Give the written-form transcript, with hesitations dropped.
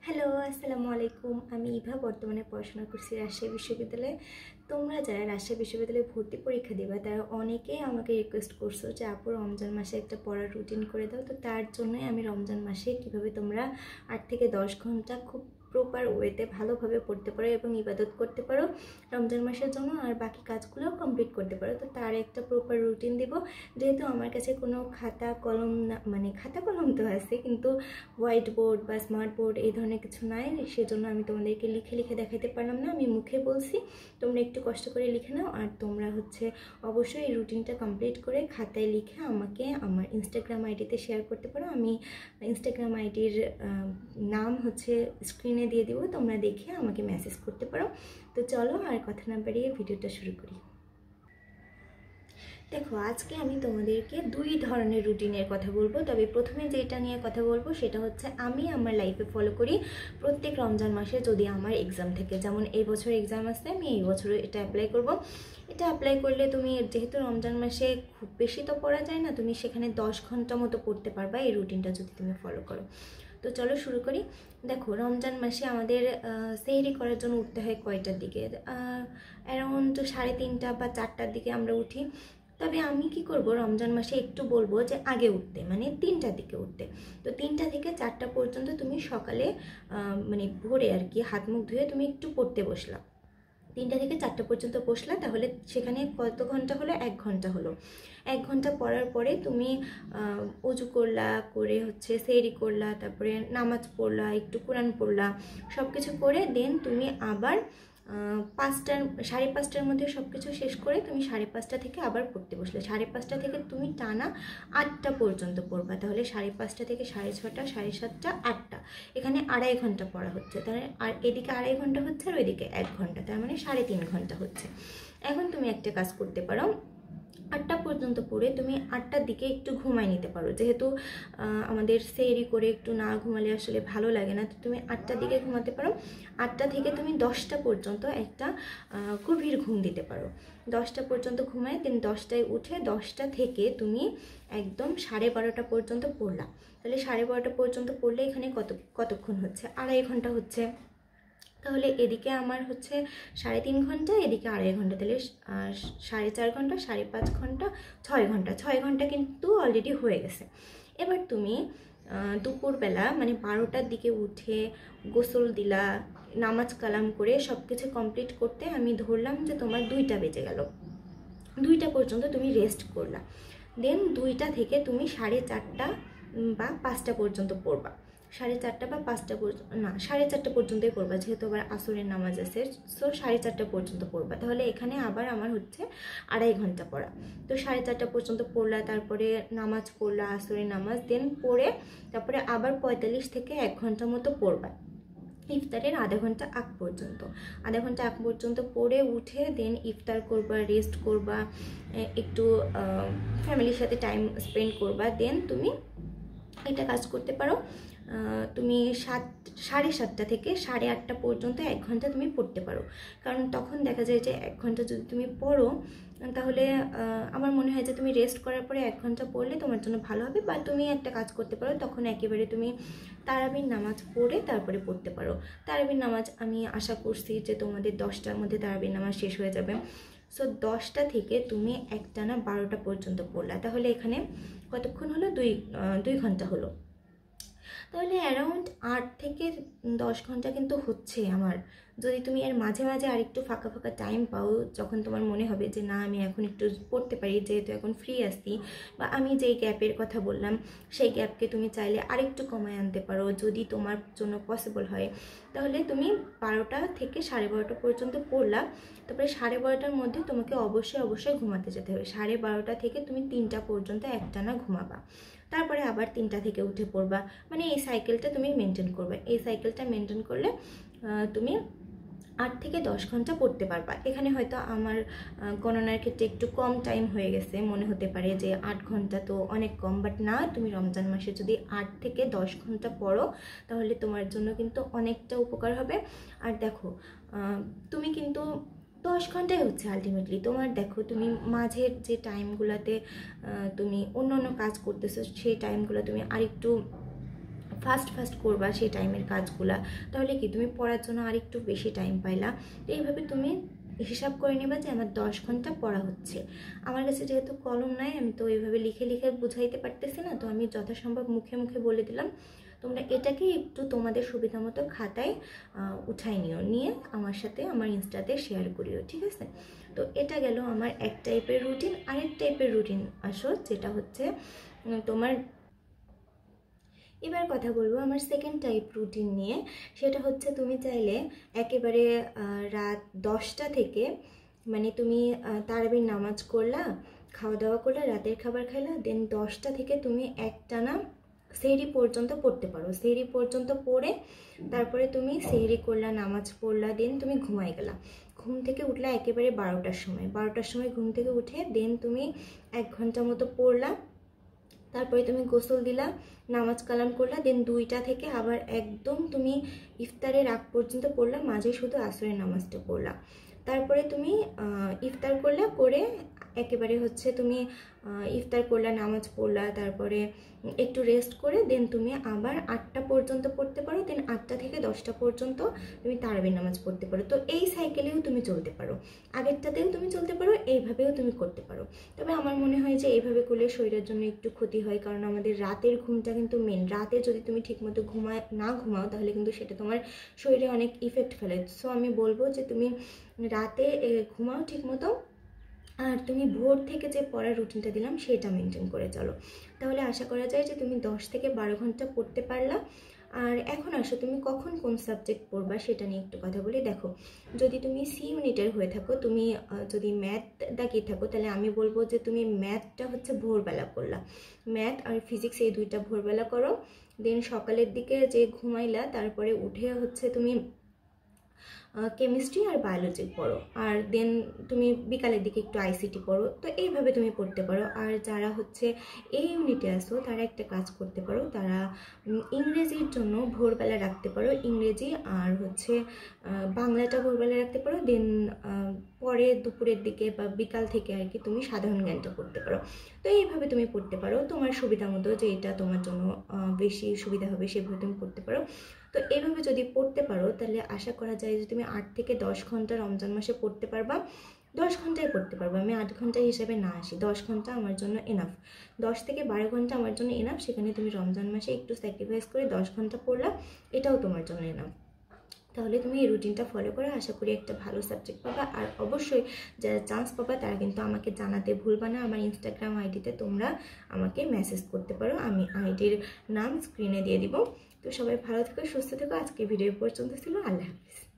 Hello, আসসালামু আলাইকুম। আমি ইভা বর্তমানে পড়াশোনা করছি রাজশাহী বিশ্ববিদ্যালয়ে। তোমরা যারা রাজশাহী বিশ্ববিদ্যালয়ে ভর্তি পরীক্ষা দিবা তারা অনেকেই আমাকে রিকোয়েস্ট করছো যে আপু রমজান মাসে একটা পড়ার রুটিন করে দাও। তো তার জন্যই আমি রমজান মাসে কিভাবে তোমরা 8 থেকে 10 ঘন্টা খুব প্রপার ওয়েতে ভালোভাবে পড়তে পারো এবং ইবাদত করতে পারো রমজান মাসের জন্য, আর বাকি কাজগুলোও কমপ্লিট করতে পারো। তো তার একটা প্রপার রুটিন দেব। যেহেতু আমার কাছে কোনো খাতা কলম না, মানে খাতা কলম তো আছে কিন্তু হোয়াইট বোর্ড বা স্মার্ট বোর্ড এই ধরনের কিছু নাই, সেজন্য আমি তোমাদেরকে লিখে লিখে দেখাতে পারলাম না। আমি মুখে বলছি, তোমরা একটু কষ্ট করে লিখে নাও। আর তোমরা অবশ্যই এই রুটিনটা কমপ্লিট করে খাতায় লিখে আমাকে আমার ইনস্টাগ্রাম আইডিতে শেয়ার করতে পারো। আমি ইনস্টাগ্রাম আইডির নাম স্ক্রিনে দিয়ে দিব, তোমরা দেখে আমাকে মেসেজ করতে পারো। তো চলো আর কথা না বাড়িয়ে ভিডিওটা শুরু করি। দেখো, আজকে আমি তোমাদেরকে দুই ধরনের রুটিনের কথা বলবো। তবে প্রথমে যেটা নিয়ে কথা বলবো সেটা হচ্ছে আমি আমার লাইফে ফলো করি প্রত্যেক রমজান মাসে যদি আমার এক্সাম থাকে। যেমন এই বছর এক্সাম আসছে, আমি এই বছর এটা অ্যাপ্লাই করব। এটা অ্যাপ্লাই করলে তুমি যেহেতু রমজান মাসে খুব বেশি তো পড়া যায় না, তুমি সেখানে 10 ঘন্টা মতো পড়তে পারবা এই রুটিনটা যদি তুমি ফলো করো। তো চলো শুরু করি। দেখো, রমজান মাসে আমাদের সেহরি করার জন্য উঠতে হয় কয়টার দিকে? অ্যারাউন্ড 3:30 বা 4টার দিকে আমরা উঠি। তবে আমি কি করব, রমজান মাসে একটু বলবো যে আগে উঠতে, মানে 3টার দিকে উঠতে। তো 3টা থেকে 4টা পর্যন্ত তুমি সকালে মানে ভোরে আর কি হাত মুখ ধুয়ে তুমি একটু পড়তে বসলা। 3টা থেকে 4টা পর্যন্ত বসলা, তাহলে সেখানে কত ঘন্টা হলো? 1 ঘন্টা হলো। 1 ঘন্টা পড়ার পরে তুমি অজু করলা, করে সেহরি করলা, তারপরে নামাজ পড়লা, একটু কোরআন পড়লা, সব কিছু করে দেন তুমি আবার 5টার মধ্যে সব কিছু শেষ করে তুমি 5:30 থেকে আবার পড়তে বসলে। 5:30 থেকে তুমি টানা 8টা পর্যন্ত পড়বা। তাহলে 5:30 থেকে 6:30, 7:30, 8টা, এখানে 2.5 ঘন্টা পড়া হচ্ছে। তাহলে আর এদিকে 2.5 ঘন্টা হচ্ছে আর ওইদিকে 1 ঘন্টা, তার মানে 3.5 ঘন্টা হচ্ছে। এখন তুমি একটা কাজ করতে পারো, 8টা পর্যন্ত পড়ে তুমি 8টার দিকে একটু ঘুমাই নিতে পারো। যেহেতু আমাদের সেহরি করে একটু না ঘুমালে আসলে ভালো লাগে না, তো তুমি 8টার দিকে ঘুমাতে পারো। 8টা থেকে তুমি 10টা পর্যন্ত একটা গভীর ঘুম দিতে পারো। 10টা পর্যন্ত ঘুমায় দেন 10টায় উঠে 10টা থেকে তুমি একদম 12:30 পর্যন্ত পড়লা। তাহলে 12:30 পর্যন্ত পড়লে এখানে কতক্ষণ হচ্ছে? 2.5 ঘন্টা হচ্ছে। তাহলে এদিকে আমার 3.5 ঘন্টা, এদিকে 2.5 ঘন্টা, তাহলে 4.5 ঘন্টা, 5.5 ঘন্টা, 6 ঘন্টা। 6 ঘন্টা কিন্তু অলরেডি হয়ে গেছে। এবার তুমি দুপুরবেলা মানে 12টার দিকে উঠে গোসল দিলা, নামাজ কালাম করে সব কিছু কমপ্লিট করতে আমি ধরলাম যে তোমার 2টা বেজে গেল। 2টা পর্যন্ত তুমি রেস্ট করলা। দেন 2টা থেকে তুমি 4:30 বা 5টা পর্যন্ত পড়বা। 4:30 বা 5টা পর্যন্ত না, 4:30 পর্যন্তই পড়বা, যেহেতু আবার আসরের নামাজ আছে। সো 4:30 পর্যন্ত পড়বা। তাহলে এখানে আবার আমার 2.5 ঘন্টা পড়া। তো 4:30 পর্যন্ত পড়লা, তারপরে নামাজ পড়লা, আসরের নামাজ, দেন পড়ে তারপরে আবার 45 থেকে 1 ঘন্টা মতো পড়বা ইফতারের আধা ঘন্টা আগ পর্যন্ত। আধা ঘন্টা আগ পর্যন্ত পড়ে উঠে দেন ইফতার করবা, রেস্ট করবা, একটু ফ্যামিলির সাথে টাইম স্পেন্ড করবা। দেন তুমি একটা কাজ করতে পারো, তুমি 7:30 থেকে 8:30 পর্যন্ত 1 ঘন্টা তুমি পড়তে পারো। কারণ তখন দেখা যায় যে 1 ঘন্টা যদি তুমি পড়ো তাহলে আমার মনে হয় যে তুমি রেস্ট করার পরে 1 ঘন্টা পড়লে তোমার জন্য ভালো হবে। বা তুমি একটা কাজ করতে পারো, তখন একেবারে তুমি তারাবির নামাজ পড়ে তারপরে পড়তে পারো। তারাবির নামাজ আমি আশা করছি যে তোমাদের 10টার মধ্যে তারাবির নামাজ শেষ হয়ে যাবে। সো 10টা থেকে তুমি একটানা 12টা পর্যন্ত পড়লা। তাহলে এখানে কতক্ষণ হলো? 2 ঘন্টা হলো। তাহলে অ্যারাউন্ড 8 থেকে 10 ঘন্টা কিন্তু হচ্ছে আমার। যদি তুমি এর মাঝে মাঝে আরেকটু ফাঁকা ফাঁকা টাইম পাও, যখন তোমার মনে হবে যে না আমি এখন একটু পড়তে পারি, যেহেতু এখন ফ্রি আসছি, বা আমি যেই গ্যাপের কথা বললাম সেই গ্যাপকে তুমি চাইলে আরেকটু কমায় আনতে পারো যদি তোমার জন্য পসিবল হয়। তাহলে তুমি 12টা থেকে 12:30 পর্যন্ত পড়লা। তারপরে 12:30টার মধ্যে তোমাকে অবশ্যই ঘুমাতে যেতে হবে। 12:30 থেকে তুমি 3টা পর্যন্ত একটানা ঘুমাবা। তারপরে আবার 3টা থেকে উঠে পড়বা। মানে এই সাইকেলটা তুমি মেনটেন করবে। এই সাইকেলটা মেনটেন করলে তুমি 8 থেকে 10 ঘন্টা পড়তে পারবা। এখানে হয়তো আমার গণনার ক্ষেত্রে একটু কম টাইম হয়ে গেছে, মনে হতে পারে যে 8 ঘন্টা তো অনেক কম, বাট না, তুমি রমজান মাসে যদি 8 থেকে 10 ঘন্টা পড়ো তাহলে তোমার জন্য কিন্তু অনেকটা উপকার হবে। আর দেখো, তুমি কিন্তু 10 ঘন্টাই হচ্ছে আলটিমেটলি তোমার। দেখো, তুমি মাঝের যে টাইমগুলোতে তুমি অন্য কাজ করতেছো, সেই টাইমগুলো তুমি আরেকটু ফাস্ট করবা সেই টাইমের কাজগুলা, তাহলে কি তুমি পড়ার জন্য আরেকটু বেশি টাইম পাইলা। তো এইভাবে তুমি হিসাব করে নেবা যে আমার 10 ঘন্টা পড়া হচ্ছে। আমার কাছে যেহেতু কলম নাই, আমি তো এইভাবে লিখে লিখে বুঝাইতে পারতেছি না, তো আমি যথাসম্ভব মুখে মুখে বলে দিলাম। তোমরা এটাকে একটু তোমাদের সুবিধা মতো খাতায় উঠাই নিয়ে আমার সাথে আমার ইনস্টাতে শেয়ার করিও, ঠিক আছে? তো এটা গেল আমার এক টাইপের রুটিন। আরেক টাইপের রুটিন আসো, যেটা হচ্ছে তোমার, এবার কথা বলবো আমার সেকেন্ড টাইপ রুটিন নিয়ে। সেটা হচ্ছে তুমি চাইলে একেবারে রাত 10টা থেকে, মানে তুমি তারাবির নামাজ করলা, খাওয়া দাওয়া করলা, রাতের খাবার খাইলা, দেন 10টা থেকে তুমি একটানা সেহরি পর্যন্ত পড়তে পারো। সেহরি পর্যন্ত পড়ে তারপরে তুমি সেহরি করলা, নামাজ পড়লা, দেন তুমি ঘুমাই গেলা। ঘুম থেকে উঠলা একেবারে 12টার সময়। 12টার সময় ঘুম থেকে উঠে দেন তুমি 1 ঘন্টা মতো পড়লা, তারপরে তুমি গোসল দিলা, নামাজ কালাম করলা, দেন 2টা থেকে আবার একদম তুমি ইফতারের আগ পর্যন্ত পড়লা, মাঝে শুধু আসরের নামাজটা পড়লা। তারপরে তুমি ইফতার করলা, করে একেবারে হচ্ছে তুমি ইফতার করলা, নামাজ পড়লা, তারপরে একটু রেস্ট করে দেন তুমি আবার 8টা পর্যন্ত পড়তে পারো। দেন 8টা থেকে 10টা পর্যন্ত তুমি তারাবির নামাজ পড়তে পারো। তো এই সাইকেলেও তুমি চলতে পারো, আগেরটাতেও তুমি চলতে পারো, এইভাবেও তুমি করতে পারো। তবে আমার মনে হয় যে এইভাবে করলে শরীরের জন্য একটু ক্ষতি হয়, কারণ আমাদের রাতের ঘুমটা কিন্তু মেন। রাতে যদি তুমি ঠিকমতো না ঘুমাও তাহলে কিন্তু সেটা তোমার শরীরে অনেক ইফেক্ট ফেলে। সো আমি বলবো যে তুমি রাতে ঘুমাও ঠিকমতো, আর তুমি ভোর থেকে যে পড়ার রুটিনটা দিলাম সেটা মেনটেন করে চলো। তাহলে আশা করা যায় যে তুমি 10 থেকে 12 ঘন্টা পড়তে পারলা। আর এখন আসো তুমি কখন কোন সাবজেক্ট পড়বা সেটা নিয়ে একটু কথা বলি। দেখো, যদি তুমি সি ইউনিটের হয়ে থাকো, তুমি যদি ম্যাথ দাগিয়ে থাকো, তাহলে আমি বলবো যে তুমি ম্যাথটা হচ্ছে ভোরবেলা করলা। ম্যাথ আর ফিজিক্স এই দুইটা ভোরবেলা করো। দেন সকালের দিকে যে ঘুমাইলা, তারপরে উঠে হচ্ছে তুমি কেমিস্ট্রি আর বায়োলজি পড়ো, আর দেন তুমি বিকালের দিকে একটু আইসিটি পড়ো। তো এইভাবে তুমি পড়তে পারো। আর যারা হচ্ছে এই ইউনিটে আসো তারা একটা কাজ করতে পারো, তারা ইংরেজির জন্য ভোরবেলা রাখতে পারো, ইংরেজি আর হচ্ছে বাংলাটা ভোরবেলা রাখতে পারো। দেন পরে দুপুরের দিকে বা বিকাল থেকে আর কি তুমি সাধারণ জ্ঞানটা পড়তে পারো। তো এইভাবে তুমি পড়তে পারো তোমার সুবিধা মতো, যে এটা তোমার জন্য বেশি সুবিধা হবে সেভাবে তুমি পড়তে পারো। তো এইভাবে যদি পড়তে পারো তাহলে আশা করা যায় যে তুমি 8 থেকে 10 ঘন্টা রমজান মাসে পড়তে পারবা। 10 ঘন্টায় পড়তে পারবো, আমি 8 ঘন্টা হিসাবে না আসি, 10 ঘন্টা আমার জন্য এনাফ। 10 থেকে 12 ঘন্টা আমার জন্য এনাফ। সেখানে তুমি রমজান মাসে একটু স্যাক্রিফাইস করে 10 ঘন্টা পড়লা, এটাও তোমার জন্য এনাফ। তাহলে তুমি এই রুটিনটা ফলো করে আশা করি একটা ভালো সাবজেক্ট পাবা। আর অবশ্যই যারা চান্স পাবা তারা কিন্তু আমাকে জানাতে ভুলবা না। আমার ইনস্টাগ্রাম আইডিতে তোমরা আমাকে মেসেজ করতে পারো, আমি আইডির নাম স্ক্রিনে দিয়ে দিব। তো সবাই ভালো থেকো, সুস্থ থেকো। আজকে ভিডিও পর্যন্ত ছিল। আল্লাহ হাফিজ।